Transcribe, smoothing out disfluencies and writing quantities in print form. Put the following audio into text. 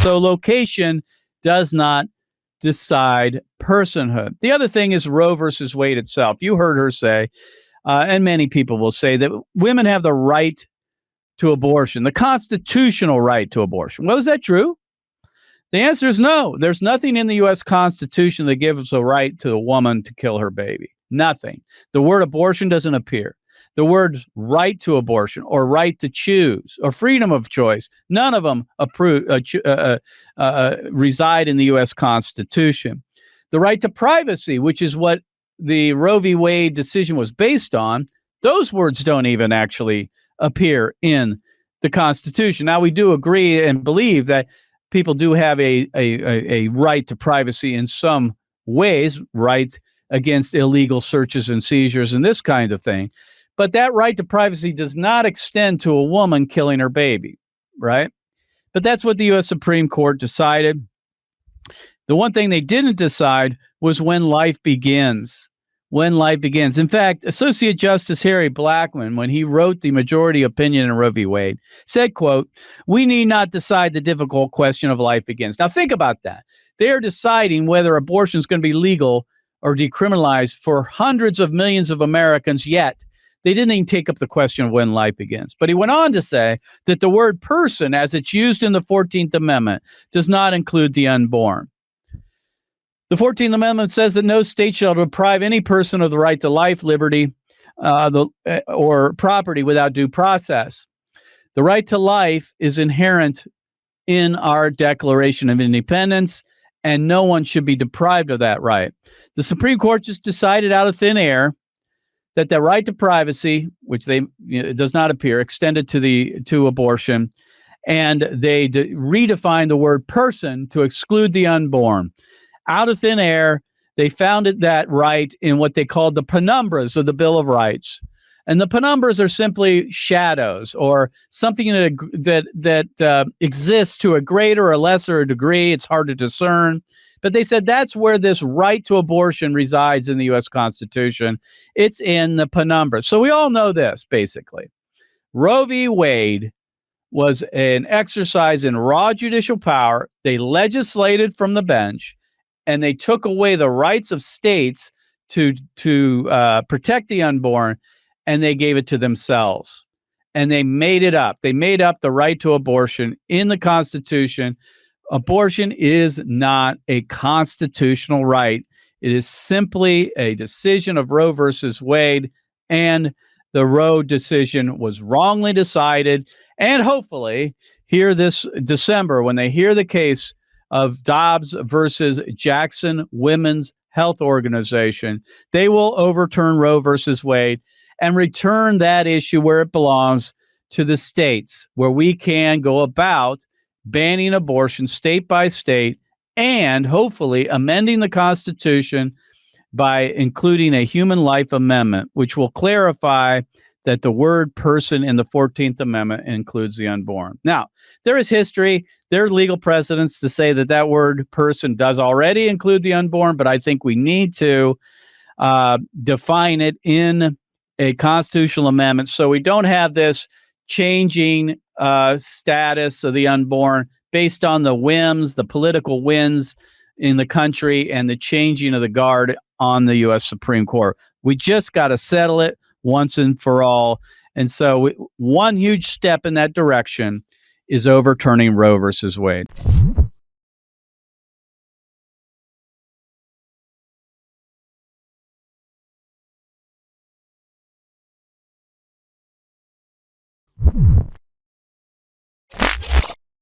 So location does not decide personhood. The other thing is Roe versus Wade itself. You heard her say, and many people will say, that women have the right to abortion, the constitutional right to abortion. Well, is that true? The answer is no. There's nothing in the U.S. Constitution that gives a right to a woman to kill her baby. Nothing. The word abortion doesn't appear. The words right to abortion or right to choose or freedom of choice, none of them reside in the U.S. Constitution. The right to privacy, which is what the Roe v. Wade decision was based on, those words don't even actually appear in the Constitution. Now, we do agree and believe that people do have a right to privacy in some ways, right against illegal searches and seizures and this kind of thing. But that right to privacy does not extend to a woman killing her baby, right? But that's what the U.S. Supreme Court decided. The one thing they didn't decide was when life begins. When life begins. In fact, Associate Justice Harry Blackmun, when he wrote the majority opinion in Roe v. Wade, said, quote, "We need not decide the difficult question of life begins." Now, think about that. They are deciding whether abortion is going to be legal or decriminalized for hundreds of millions of Americans, yet they didn't even take up the question of when life begins. But he went on to say that the word person, as it's used in the 14th Amendment, does not include the unborn. The 14th Amendment says that no state shall deprive any person of the right to life, liberty, or property without due process. The right to life is inherent in our Declaration of Independence, and no one should be deprived of that right. The Supreme Court just decided out of thin air that the right to privacy, which it does not appear, extended to abortion, and they redefined the word person to exclude the unborn. Out of thin air, they founded that right in what they called the penumbras of the Bill of Rights. And the penumbras are simply shadows or something that exists to a greater or lesser degree. It's hard to discern. But they said that's where this right to abortion resides in the U.S. Constitution. It's in the penumbra. So we all know this, basically. Roe v. Wade was an exercise in raw judicial power. They legislated from the bench, and they took away the rights of states to protect the unborn, and they gave it to themselves. And they made it up. They made up the right to abortion in the Constitution. Abortion is not a constitutional right. It is simply a decision of Roe versus Wade, and the Roe decision was wrongly decided. And hopefully, here this December, when they hear the case of Dobbs versus Jackson Women's Health Organization, they will overturn Roe versus Wade and return that issue where it belongs, to the states, where we can go about banning abortion state by state and hopefully amending the Constitution by including a human life amendment, which will clarify that the word person in the 14th Amendment includes the unborn. Now, there is history. There are legal precedents to say that that word person does already include the unborn, but I think we need to define it in a constitutional amendment so we don't have this changing status of the unborn based on the whims, the political winds in the country, and the changing of the guard on the U.S. Supreme Court. We just got to settle it once and for all. And so one huge step in that direction is overturning Roe versus Wade.